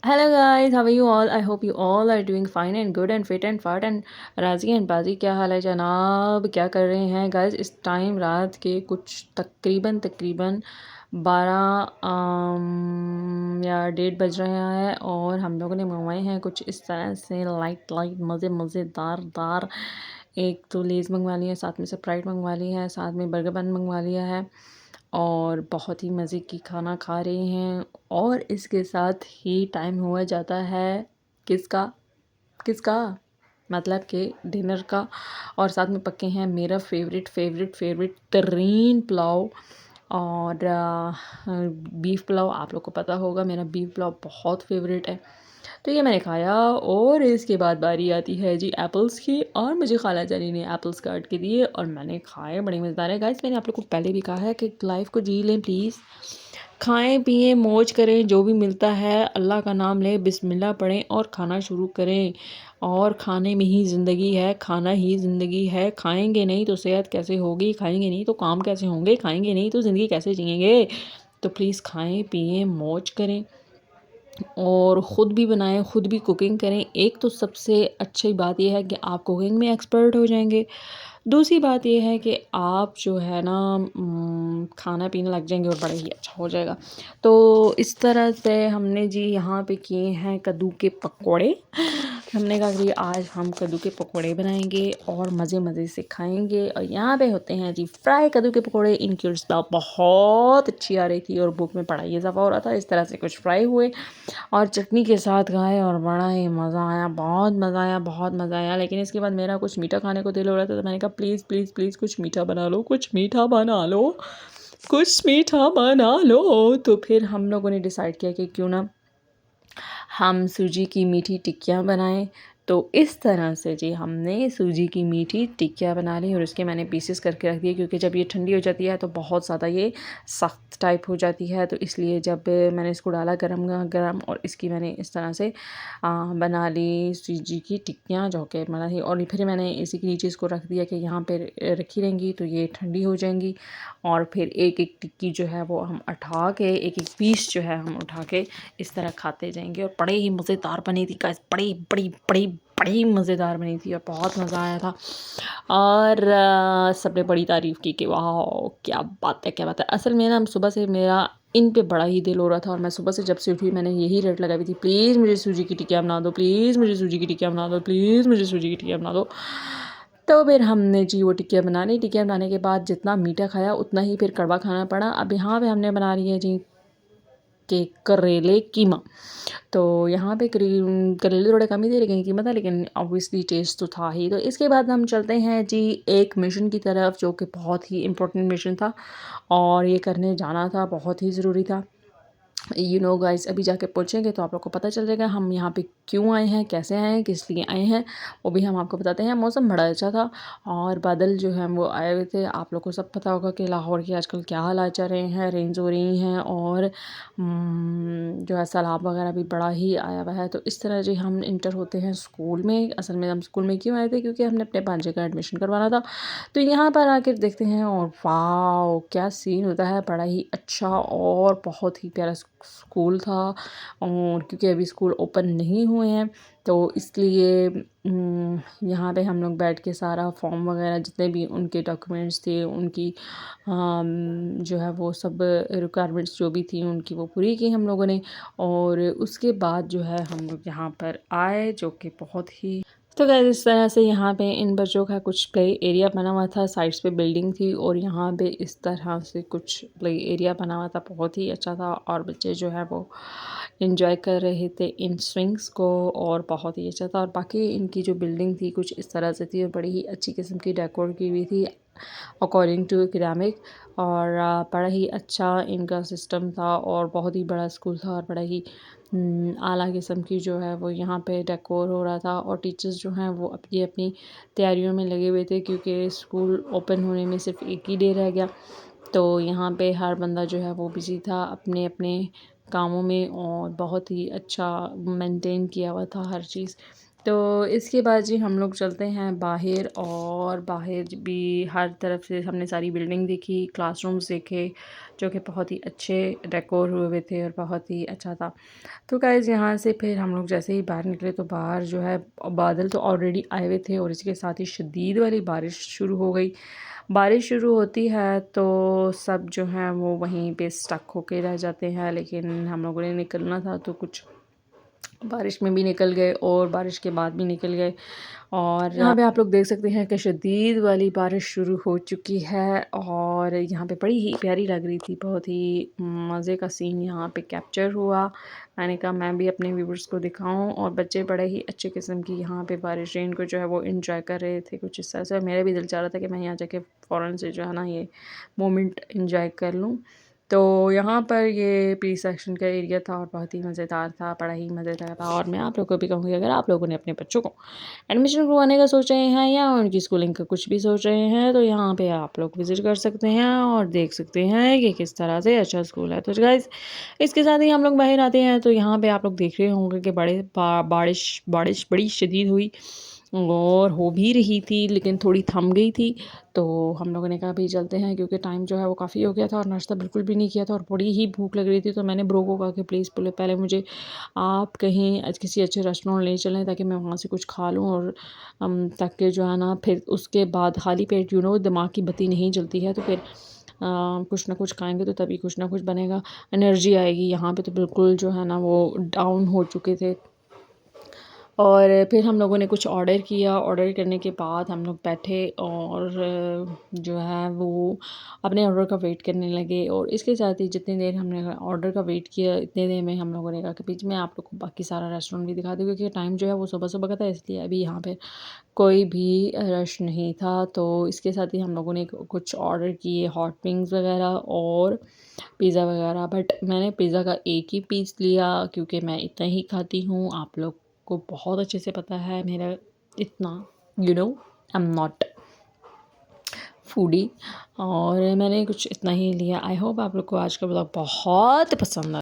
Hello guys, how are you all? I hope you all are doing fine and good and fit and fat and राजी and बाजी। क्या हाल है जनाब? क्या कर रहे हैं गाइस? इस टाइम रात के कुछ तकरीबन 12 या 1:30 बज रहे हैं और हम लोगों ने मंगवाए हैं कुछ इस तरह से लाइट लाइट मज़ेदार। एक तो लेज़ मंगवा लिया है, साथ में स्प्राइट मंगवा ली है, साथ में बर्गर बन मंगवा लिया है और बहुत ही मज़े की खाना खा रहे हैं। और इसके साथ ही टाइम हुआ जाता है किसका किसका मतलब कि डिनर का। और साथ में पक्के हैं मेरा फेवरेट तरीन पुलाव और बीफ पुलाव। आप लोग को पता होगा मेरा बीफ पुलाव बहुत फेवरेट है। तो ये मैंने खाया और इसके बाद बारी आती है जी एप्पल्स की, और मुझे खाला जानी ने एप्पल्स काट के दिए और मैंने खाए। बड़े मज़ेदार है गाइस। मैंने आप लोग को पहले भी कहा है कि लाइफ को जी लें प्लीज़, खाएं पिएं मौज करें, जो भी मिलता है अल्लाह का नाम लें, बिस्मिल्लाह पढ़ें और खाना शुरू करें। और खाने में ही ज़िंदगी है, खाना ही ज़िंदगी है। खाएंगे नहीं तो सेहत कैसे होगी, खाएंगे नहीं तो काम कैसे होंगे, खाएंगे नहीं तो ज़िंदगी कैसे जिएंगे। तो प्लीज़ खाएं पिएं मौज करें और ख़ुद भी बनाएं, ख़ुद भी कुकिंग करें। एक तो सबसे अच्छी बात यह है कि आप कुकिंग में एक्सपर्ट हो जाएंगे। दूसरी बात ये है कि आप जो है ना खाना पीने लग जाएंगे और बड़ा ही अच्छा हो जाएगा। तो इस तरह से हमने जी यहाँ पे किए हैं कद्दू के पकौड़े। हमने कहा कि आज हम कद्दू के पकौड़े बनाएंगे और मज़े से खाएंगे। और यहाँ पे होते हैं जी फ्राई कद्दू के पकौड़े। इनकी स्मेल बहुत अच्छी आ रही थी और भूख में बड़ा ही इजाफा हो रहा था। इस तरह से कुछ फ्राई हुए और चटनी के साथ खाए और बड़ा ही मज़ा आया, बहुत मज़ा आया। लेकिन इसके बाद मेरा कुछ मीठा खाने को दिल हो रहा था, तो मैंने कहा प्लीज़ कुछ मीठा बना लो, तो फिर हम लोगों ने डिसाइड किया कि क्यों ना हम सूजी की मीठी टिक्कियाँ बनाएं। तो इस तरह से जी हमने सूजी की मीठी टिक्कियाँ बना ली और उसके मैंने पीसेस करके रख दिए, क्योंकि जब ये ठंडी हो जाती है तो बहुत ज़्यादा ये सख्त टाइप हो जाती है। तो इसलिए जब मैंने इसको डाला गरम और इसकी मैंने इस तरह से बना ली सूजी की टिक्कियाँ, जो कि बना ही। और फिर मैंने इसी के नीचे इसको रख दिया कि यहाँ पे रखी रहेंगी तो ये ठंडी हो जाएंगी। और फिर एक एक टिक्की जो है वो हम उठा के, एक एक पीस जो है हम उठा के इस तरह खाते जाएंगे। और बड़े ही मज़ेदार बनी थी गाइस, बड़ी मज़ेदार बनी थी और बहुत मज़ा आया था। और सबने बड़ी तारीफ़ की कि वाह क्या बात है। असल में ना सुबह से मेरा इन पे बड़ा ही दिल हो रहा था और मैं सुबह से जब से उठी मैंने यही रेट लगाई हुई थी, प्लीज़ मुझे सूजी की टिक्कियाँ बना दो, प्लीज़ मुझे सूजी की टिक्कियाँ बना दो, प्लीज़ मुझे सूजी की टिक्कियाँ बना दो। तो फिर हमने जी वो टिक्कियाँ बना ली। टिक्कियाँ बनाने के बाद जितना मीठा खाया उतना ही फिर कड़वा खाना पड़ा। अब यहाँ पे हमने बना रही है जी के करेले कीमा। तो यहाँ पे करेले थोड़े कम ही थे लेकिन कीमा था, लेकिन ऑब्वियसली टेस्ट तो था ही। तो इसके बाद हम चलते हैं जी एक मिशन की तरफ, जो कि बहुत ही इम्पोर्टेंट मिशन था और ये करने जाना था, बहुत ही ज़रूरी था। गाइस अभी जाके पूछेंगे तो आप लोग को पता चल जाएगा हम यहाँ पे क्यों आए हैं, कैसे आए हैं, किस लिए आए हैं, वो भी हम आपको बताते हैं। मौसम बड़ा अच्छा था और बादल जो है वो आए हुए थे। आप लोग को सब पता होगा कि लाहौर की आजकल क्या हालात चल रहे हैं, रेंज हो रही हैं और जो है सैलाब वगैरह भी बड़ा ही आया हुआ है। तो इस तरह जी हम इंटर होते हैं स्कूल में। असल में हम स्कूल में क्यों आए थे, क्योंकि हमने अपने भांजे का एडमिशन करवाना था। तो यहाँ पर आकर देखते हैं और वाह क्या सीन होता है, बड़ा ही अच्छा और बहुत ही प्यारा स्कूल था। और क्योंकि अभी स्कूल ओपन नहीं हुए हैं तो इसलिए यहाँ पे हम लोग बैठ के सारा फॉर्म वगैरह जितने भी उनके डॉक्यूमेंट्स थे, उनकी जो है वो सब रिक्वायरमेंट्स जो भी थी उनकी वो पूरी की हम लोगों ने। और उसके बाद जो है हम लोग यहाँ पर आए, जो कि बहुत ही। तो गाइस इस तरह से यहाँ पे इन बच्चों का कुछ प्ले एरिया बना हुआ था, साइड्स पे बिल्डिंग थी और यहाँ पे इस तरह से कुछ प्ले एरिया बना हुआ था, बहुत ही अच्छा था। और बच्चे जो है वो एंजॉय कर रहे थे इन स्विंग्स को और बहुत ही अच्छा था। और बाकी इनकी जो बिल्डिंग थी कुछ इस तरह से थी और बड़ी ही अच्छी किस्म की डेकोर की हुई थी अकॉर्डिंग टू एकेडमिक। और बड़ा ही अच्छा इनका सिस्टम था और बहुत ही बड़ा स्कूल था और बड़ा ही आला किस्म की जो है वो यहाँ पे डेकोर हो रहा था। और टीचर्स जो हैं वो अपनी अपनी तैयारियों में लगे हुए थे, क्योंकि स्कूल ओपन होने में सिर्फ एक ही डे रह गया। तो यहाँ पे हर बंदा जो है वो बिज़ी था अपने अपने कामों में और बहुत ही अच्छा मेंटेन किया हुआ था हर चीज़। तो इसके बाद जी हम लोग चलते हैं बाहर, और बाहर भी हर तरफ से हमने सारी बिल्डिंग देखी, क्लासरूम्स देखे जो कि बहुत ही अच्छे डेकोर हुए हुए थे और बहुत ही अच्छा था। तो गाइज़ यहाँ से फिर हम लोग जैसे ही बाहर निकले तो बाहर जो है बादल तो ऑलरेडी आए हुए थे और इसके साथ ही शदीद वाली बारिश शुरू हो गई। बारिश शुरू होती है तो सब जो हैं वो वहीं पे स्टक होके रह जाते हैं, लेकिन हम लोगों ने निकलना था तो कुछ बारिश में भी निकल गए और बारिश के बाद भी निकल गए। और यहाँ पे आप लोग देख सकते हैं कि शदीद वाली बारिश शुरू हो चुकी है और यहाँ पे बड़ी ही प्यारी लग रही थी, बहुत ही मज़े का सीन यहाँ पे कैप्चर हुआ। मैंने कहा मैं भी अपने व्यूवर्स को दिखाऊं, और बच्चे बड़े ही अच्छे किस्म की यहाँ पे बारिश रेन को जो है वो इंजॉय कर रहे थे कुछ इस तरह से। मेरा भी दिल चाह रहा था कि मैं यहाँ जाके फ़ौरन से जो है ना ये मोमेंट इंजॉय कर लूँ। तो यहाँ पर ये प्री सेक्शन का एरिया था और बहुत ही मज़ेदार था, बड़ा ही मज़ेदार था। और मैं आप लोगों को भी कहूँगी, अगर आप लोगों ने अपने बच्चों को एडमिशन करवाने का सोच रहे हैं या उनकी स्कूलिंग का कुछ भी सोच रहे हैं तो यहाँ पे आप लोग विज़िट कर सकते हैं और देख सकते हैं कि किस तरह से अच्छा स्कूल है। तो गाइस इसके साथ ही हम लोग बाहर आते हैं तो यहाँ पे आप लोग देख रहे होंगे कि बारिश बारिश बड़ी शदीद हुई और हो भी रही थी, लेकिन थोड़ी थम गई थी। तो हम लोगों ने कहा भाई चलते हैं, क्योंकि टाइम जो है वो काफ़ी हो गया था और नाश्ता बिल्कुल भी नहीं किया था और बड़ी ही भूख लग रही थी। तो मैंने ब्रो को कहा कि प्लीज़ बोले पहले मुझे आप कहीं किसी अच्छे रेस्टोरेंट ले चलें ताकि मैं वहाँ से कुछ खा लूँ, और ताकि जो है ना फिर उसके बाद खाली पेट दिमाग की बत्ती नहीं जलती है, तो फिर कुछ ना कुछ खाएंगे तो तभी कुछ ना कुछ बनेगा, एनर्जी आएगी। यहाँ पे तो बिल्कुल जो है ना वो डाउन हो चुके थे। और फिर हम लोगों ने कुछ ऑर्डर किया, ऑर्डर करने के बाद हम लोग बैठे और जो है वो अपने ऑर्डर का वेट करने लगे। और इसके साथ ही जितनी देर हमने ऑर्डर का वेट किया, इतने देर में हम लोगों ने कहा कि बीच में आप लोग को बाकी सारा रेस्टोरेंट भी दिखा दूँ, क्योंकि टाइम जो है वो सुबह सुबह का था, इसलिए अभी यहाँ पे कोई भी रश नहीं था। तो इसके साथ ही हम लोगों ने कुछ ऑर्डर किए, हॉट विंग्स वगैरह और पिज़्ज़ा वगैरह। बट मैंने पिज़्ज़ा का एक ही पीस लिया क्योंकि मैं इतना ही खाती हूँ। आप लोग को बहुत अच्छे से पता है मेरा इतना आई एम नॉट फूडी, और मैंने कुछ इतना ही लिया। आई होप आप लोग को आज का ब्लॉग बहुत पसंद आया।